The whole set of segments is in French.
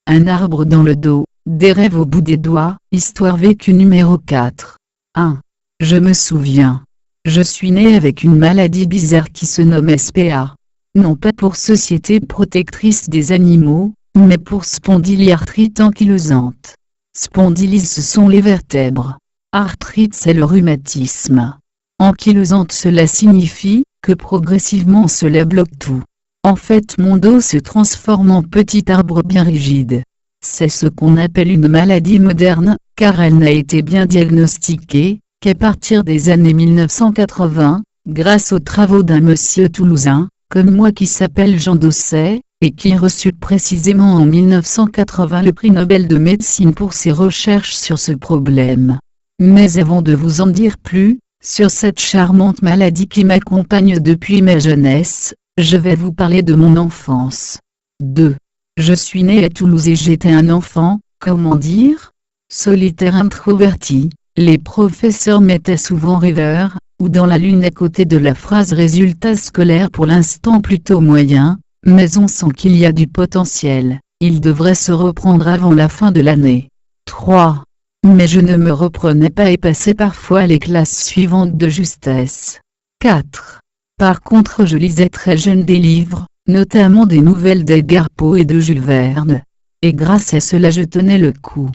un arbre dans le dos, des rêves au bout des doigts. Histoire vécue numéro 4. 1. Je me souviens. Je suis né avec une maladie bizarre qui se nomme SPA. Non pas pour Société protectrice des animaux, mais pour spondyliarthrite ankylosante. Spondylise, ce sont les vertèbres. Arthrite, c'est le rhumatisme. Ankylosante, cela signifie que progressivement cela bloque tout. En fait, mon dos se transforme en petit arbre bien rigide. C'est ce qu'on appelle une maladie moderne, car elle n'a été bien diagnostiquée qu'à partir des années 1980, grâce aux travaux d'un monsieur toulousain, comme moi, qui s'appelle Jean Dosset, et qui reçut précisément en 1980 le prix Nobel de médecine pour ses recherches sur ce problème. Mais avant de vous en dire plus, sur cette charmante maladie qui m'accompagne depuis ma jeunesse, je vais vous parler de mon enfance. 2. Je suis né à Toulouse et j'étais un enfant, comment dire, solitaire introverti. Les professeurs mettaient souvent rêveur, ou dans la lune à côté de la phrase résultat scolaire pour l'instant plutôt moyen, mais on sent qu'il y a du potentiel, il devrait se reprendre avant la fin de l'année. 3. Mais je ne me reprenais pas et passais parfois les classes suivantes de justesse. 4. Par contre, je lisais très jeune des livres, notamment des nouvelles d'Edgar Poe et de Jules Verne. Et grâce à cela je tenais le coup.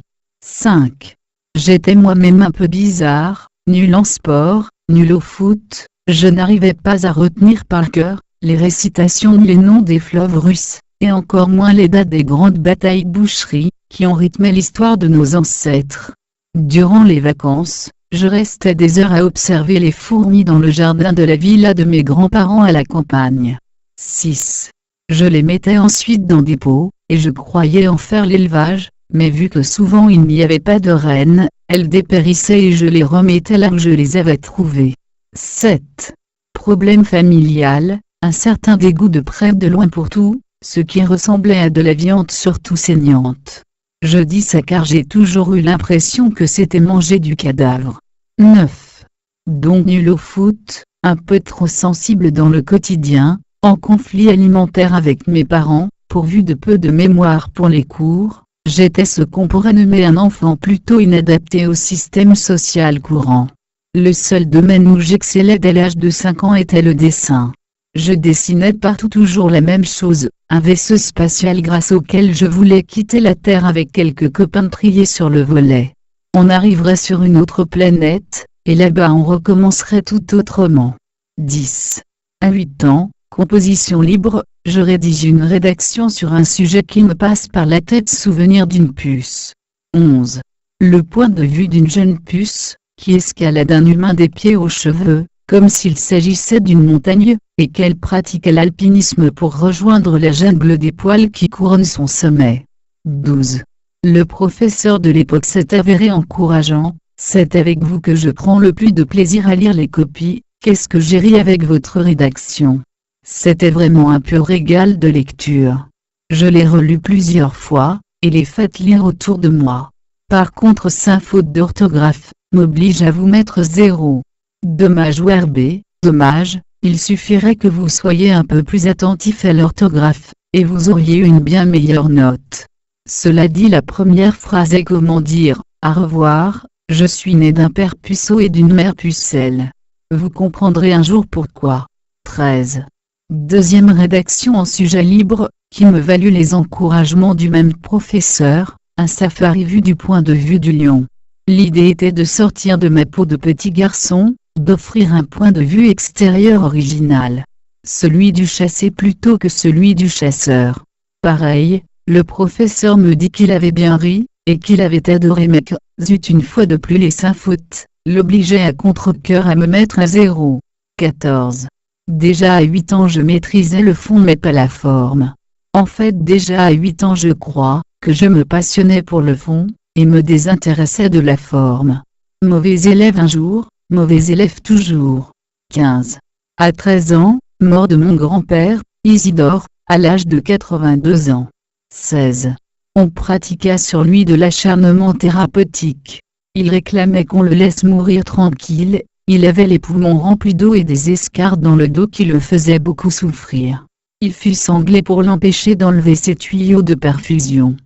5. J'étais moi-même un peu bizarre, nul en sport, nul au foot, je n'arrivais pas à retenir par cœur les récitations ni les noms des fleuves russes, et encore moins les dates des grandes batailles boucheries, qui ont rythmé l'histoire de nos ancêtres. Durant les vacances, je restais des heures à observer les fourmis dans le jardin de la villa de mes grands-parents à la campagne. 6. Je les mettais ensuite dans des pots, et je croyais en faire l'élevage, mais vu que souvent il n'y avait pas de reines, elles dépérissaient et je les remettais là où je les avais trouvées. 7. Problème familial, un certain dégoût de près de loin pour tout, ce qui ressemblait à de la viande surtout saignante. Je dis ça car j'ai toujours eu l'impression que c'était manger du cadavre. 9. Donc nul au foot, un peu trop sensible dans le quotidien, en conflit alimentaire avec mes parents, pourvu de peu de mémoire pour les cours, j'étais ce qu'on pourrait nommer un enfant plutôt inadapté au système social courant. Le seul domaine où j'excellais dès l'âge de 5 ans était le dessin. Je dessinais partout toujours la même chose, un vaisseau spatial grâce auquel je voulais quitter la Terre avec quelques copains triés sur le volet. On arriverait sur une autre planète, et là-bas on recommencerait tout autrement. 10. À 8 ans, composition libre, je rédige une rédaction sur un sujet qui me passe par la tête, souvenir d'une puce. 11. Le point de vue d'une jeune puce, qui escalade un humain des pieds aux cheveux, comme s'il s'agissait d'une montagne, et qu'elle pratiquait l'alpinisme pour rejoindre la jungle des poils qui couronne son sommet. 12. Le professeur de l'époque s'est avéré encourageant, c'est avec vous que je prends le plus de plaisir à lire les copies, qu'est-ce que j'ai ri avec votre rédaction. C'était vraiment un pur régal de lecture. Je l'ai relu plusieurs fois, et les faites lire autour de moi. Par contre, sa faute d'orthographe m'oblige à vous mettre 0. Dommage ou RB, dommage, il suffirait que vous soyez un peu plus attentif à l'orthographe, et vous auriez eu une bien meilleure note. Cela dit, la première phrase est comment dire, à revoir, je suis né d'un père puceau et d'une mère pucelle. Vous comprendrez un jour pourquoi. 13. Deuxième rédaction en sujet libre, qui me valut les encouragements du même professeur, un safari vu du point de vue du lion. L'idée était de sortir de ma peau de petit garçon, d'offrir un point de vue extérieur original. Celui du chassé plutôt que celui du chasseur. Pareil, le professeur me dit qu'il avait bien ri, et qu'il avait adoré mais que, zut, une fois de plus les fautes, l'obligeaient à contre-cœur à me mettre à 0. 14. Déjà à 8 ans je maîtrisais le fond mais pas la forme. En fait déjà à 8 ans je crois, que je me passionnais pour le fond, et me désintéressais de la forme. Mauvais élève un jour, mauvais élève toujours. 15. À 13 ans, mort de mon grand-père, Isidore, à l'âge de 82 ans. 16. On pratiqua sur lui de l'acharnement thérapeutique. Il réclamait qu'on le laisse mourir tranquille, il avait les poumons remplis d'eau et des escarres dans le dos qui le faisaient beaucoup souffrir. Il fut sanglé pour l'empêcher d'enlever ses tuyaux de perfusion.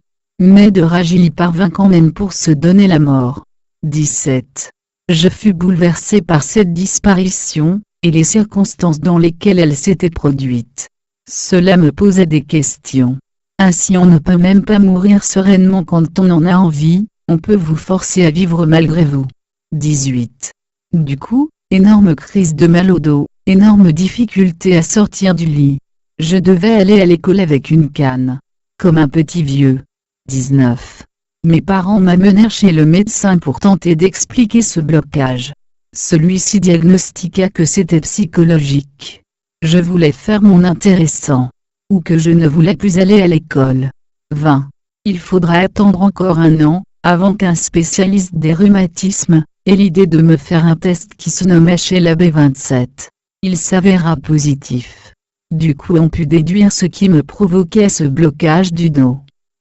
mais de rage il y parvint quand même pour se donner la mort. 17. Je fus bouleversé par cette disparition, et les circonstances dans lesquelles elle s'était produite. Cela me posait des questions. Ainsi on ne peut même pas mourir sereinement quand on en a envie, on peut vous forcer à vivre malgré vous. 18. Du coup, énorme crise de mal au dos, énorme difficulté à sortir du lit. Je devais aller à l'école avec une canne. Comme un petit vieux. 19. Mes parents m'amenèrent chez le médecin pour tenter d'expliquer ce blocage. Celui-ci diagnostiqua que c'était psychologique. Je voulais faire mon intéressant. Ou que je ne voulais plus aller à l'école. 20. Il faudra attendre encore un an, avant qu'un spécialiste des rhumatismes ait l'idée de me faire un test qui se nommait chez la B27. Il s'avéra positif. Du coup on put déduire ce qui me provoquait ce blocage du dos.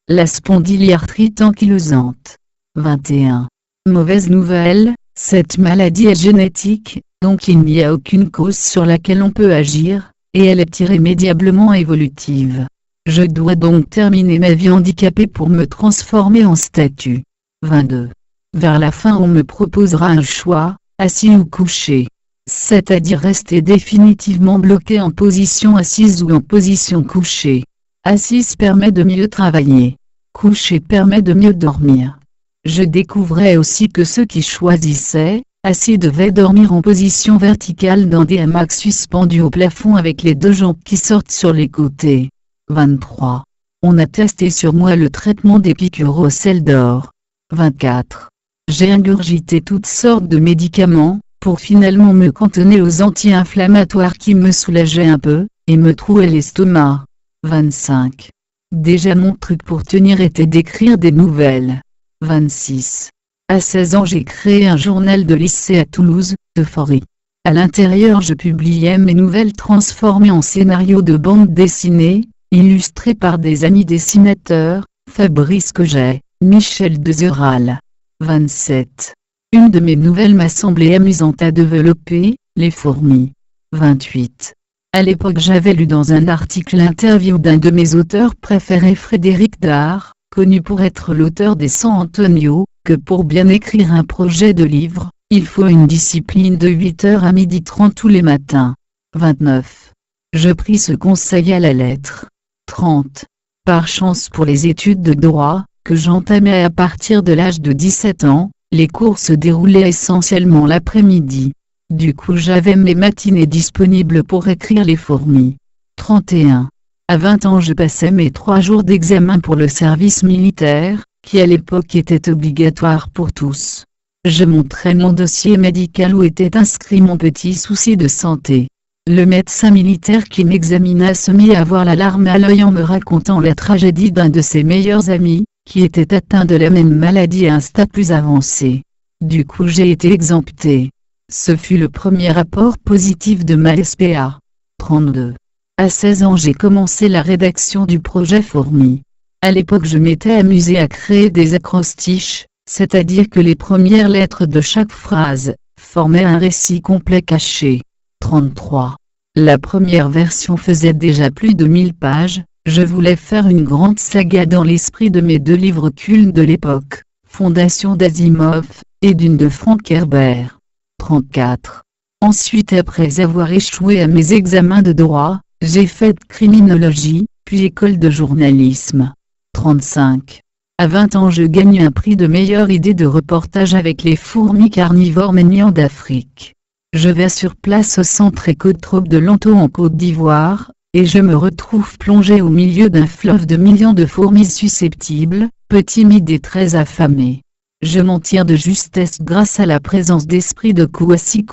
La spondylarthrite ankylosante. 21. Mauvaise nouvelle, cette maladie est génétique, donc il n'y a aucune cause sur laquelle on peut agir, et elle est irrémédiablement évolutive. Je dois donc terminer ma vie handicapée pour me transformer en statue. 22. Vers la fin on me proposera un choix, assis ou couché. C'est-à-dire rester définitivement bloqué en position assise ou en position couchée. Assise permet de mieux travailler. Couché permet de mieux dormir. Je découvrais aussi que ceux qui choisissaient, assis devaient dormir en position verticale dans des hamacs suspendus au plafond avec les deux jambes qui sortent sur les côtés. 23. On a testé sur moi le traitement des piqûres au sel d'or. 24. J'ai ingurgité toutes sortes de médicaments, pour finalement me cantonner aux anti-inflammatoires qui me soulageaient un peu, et me trouaient l'estomac. 25. Déjà mon truc pour tenir était d'écrire des nouvelles. 26. À 16 ans j'ai créé un journal de lycée à Toulouse, Euphorie. À l'intérieur je publiais mes nouvelles transformées en scénarios de bande dessinée, illustrés par des amis dessinateurs, Fabrice Coget, Michel Dezeral. 27. Une de mes nouvelles m'a semblé amusante à développer, les fourmis. 28. À l'époque j'avais lu dans un article l'interview d'un de mes auteurs préférés Frédéric Dard, connu pour être l'auteur des 100 Antonio, que pour bien écrire un projet de livre, il faut une discipline de 8h à 12h30 tous les matins. 29. Je pris ce conseil à la lettre. 30. Par chance pour les études de droit, que j'entamais à partir de l'âge de 17 ans, les cours se déroulaient essentiellement l'après-midi. Du coup j'avais mes matinées disponibles pour écrire les fourmis. 31. À 20 ans je passais mes 3 jours d'examen pour le service militaire, qui à l'époque était obligatoire pour tous. Je montrais mon dossier médical où était inscrit mon petit souci de santé. Le médecin militaire qui m'examina se mit à avoir la larme à l'œil en me racontant la tragédie d'un de ses meilleurs amis, qui était atteint de la même maladie à un stade plus avancé. Du coup j'ai été exempté. Ce fut le premier rapport positif de ma SPA. 32. À 16 ans j'ai commencé la rédaction du projet Fourmi. À l'époque je m'étais amusé à créer des acrostiches, c'est-à-dire que les premières lettres de chaque phrase formaient un récit complet caché. 33. La première version faisait déjà plus de 1000 pages, je voulais faire une grande saga dans l'esprit de mes 2 livres cultes de l'époque, Fondation d'Asimov, et d'une de Frank Herbert. 34. Ensuite après avoir échoué à mes examens de droit, j'ai fait criminologie, puis école de journalisme. 35. À 20 ans je gagne un prix de meilleure idée de reportage avec les fourmis carnivores maignants d'Afrique. Je vais sur place au centre écotrope de Lanto en Côte d'Ivoire, et je me retrouve plongé au milieu d'un fleuve de millions de fourmis susceptibles, peu timides et très affamées. Je m'en tire de justesse grâce à la présence d'esprit de Kouassi,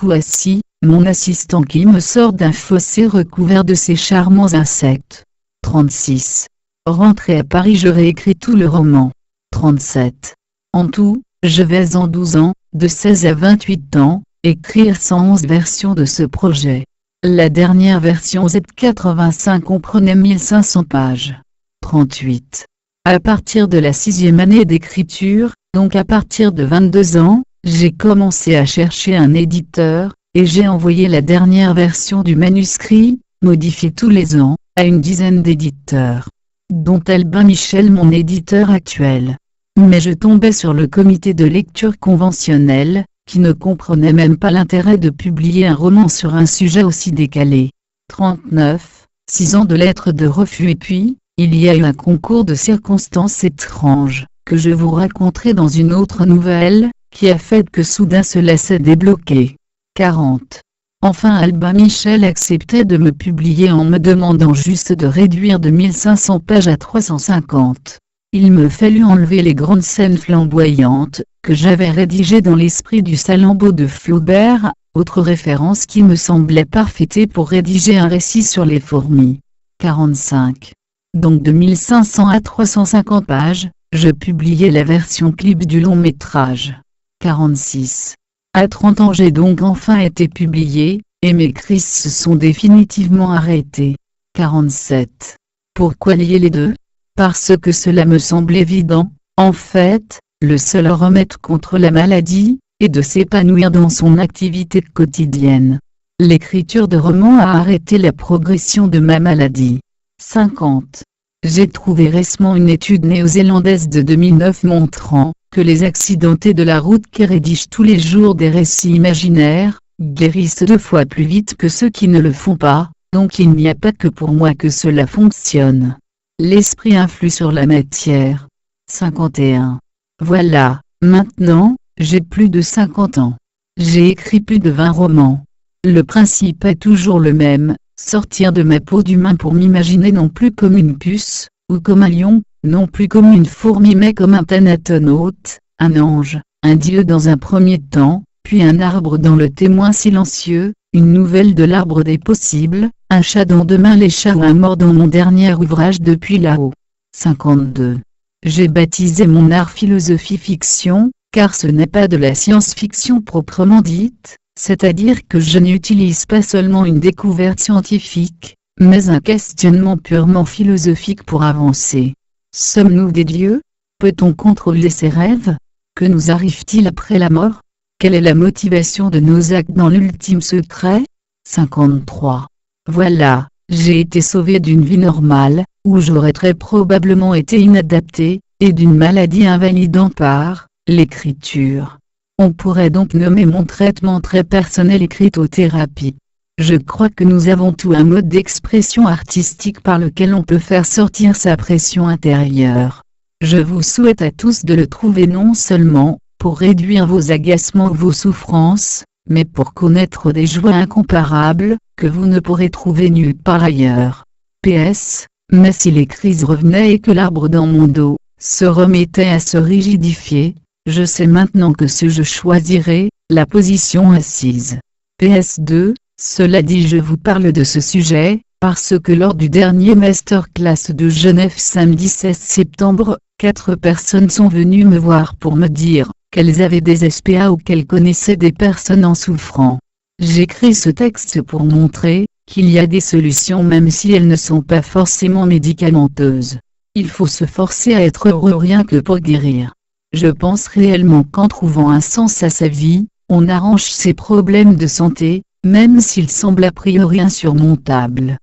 mon assistant qui me sort d'un fossé recouvert de ces charmants insectes. 36. Rentré à Paris je réécris tout le roman. 37. En tout, je vais en 12 ans, de 16 à 28 ans, écrire 111 versions de ce projet. La dernière version Z85 comprenait 1500 pages. 38. À partir de la 6e année d'écriture, donc à partir de 22 ans, j'ai commencé à chercher un éditeur, et j'ai envoyé la dernière version du manuscrit, modifiée tous les ans, à une dizaine d'éditeurs. dont Albin Michel mon éditeur actuel. Mais je tombais sur le comité de lecture conventionnel, qui ne comprenait même pas l'intérêt de publier un roman sur un sujet aussi décalé. 39, 6 ans de lettres de refus et puis, il y a eu un concours de circonstances étranges, que je vous raconterai dans une autre nouvelle, qui a fait que soudain cela s'est débloqué. 40. Enfin Albin Michel acceptait de me publier en me demandant juste de réduire de 1500 pages à 350. Il me fallut enlever les grandes scènes flamboyantes, que j'avais rédigées dans l'esprit du Salammbô de Flaubert, autre référence qui me semblait parfaite pour rédiger un récit sur les fourmis. 45. Donc de 1500 à 350 pages, je publiais la version clip du long métrage. 46. À 30 ans j'ai donc enfin été publié, et mes crises se sont définitivement arrêtées. 47. Pourquoi lier les deux ? Parce que cela me semble évident, en fait, le seul remède contre la maladie, est de s'épanouir dans son activité quotidienne. L'écriture de romans a arrêté la progression de ma maladie. 50. J'ai trouvé récemment une étude néo-zélandaise de 2009 montrant que les accidentés de la route qui rédigent tous les jours des récits imaginaires, guérissent 2 fois plus vite que ceux qui ne le font pas, donc il n'y a pas que pour moi que cela fonctionne. L'esprit influe sur la matière. 51. Voilà, maintenant, j'ai plus de 50 ans. J'ai écrit plus de 20 romans. Le principe est toujours le même, sortir de ma peau d'humain pour m'imaginer non plus comme une puce, ou comme un lion, non plus comme une fourmi mais comme un thanatonaute, un ange, un dieu dans un premier temps, puis un arbre dans le témoin silencieux, une nouvelle de l'arbre des possibles, un chat dans Demain les chats ou un mort dans mon dernier ouvrage Depuis là-haut. 52. J'ai baptisé mon art philosophie-fiction, car ce n'est pas de la science-fiction proprement dite, c'est-à-dire que je n'utilise pas seulement une découverte scientifique, mais un questionnement purement philosophique pour avancer. Sommes-nous des dieux ? Peut-on contrôler ses rêves ? Que nous arrive-t-il après la mort ? Quelle est la motivation de nos actes dans l'ultime secret ? 53. Voilà, j'ai été sauvé d'une vie normale, où j'aurais très probablement été inadapté, et d'une maladie invalidant par l'écriture. On pourrait donc nommer mon traitement très personnel écritothérapie. Je crois que nous avons tous un mode d'expression artistique par lequel on peut faire sortir sa pression intérieure. Je vous souhaite à tous de le trouver non seulement pour réduire vos agacements ou vos souffrances, mais pour connaître des joies incomparables, que vous ne pourrez trouver nulle part ailleurs. PS, mais si les crises revenaient et que l'arbre dans mon dos se remettait à se rigidifier, je sais maintenant que je choisirais la position assise. PS2, cela dit je vous parle de ce sujet, parce que lors du dernier masterclass de Genève samedi 16 septembre, 4 personnes sont venues me voir pour me dire qu'elles avaient des SPA ou qu'elles connaissaient des personnes en souffrant. J'écris ce texte pour montrer qu'il y a des solutions même si elles ne sont pas forcément médicamenteuses. Il faut se forcer à être heureux rien que pour guérir. Je pense réellement qu'en trouvant un sens à sa vie, on arrange ses problèmes de santé, même s'ils semblent a priori insurmontables.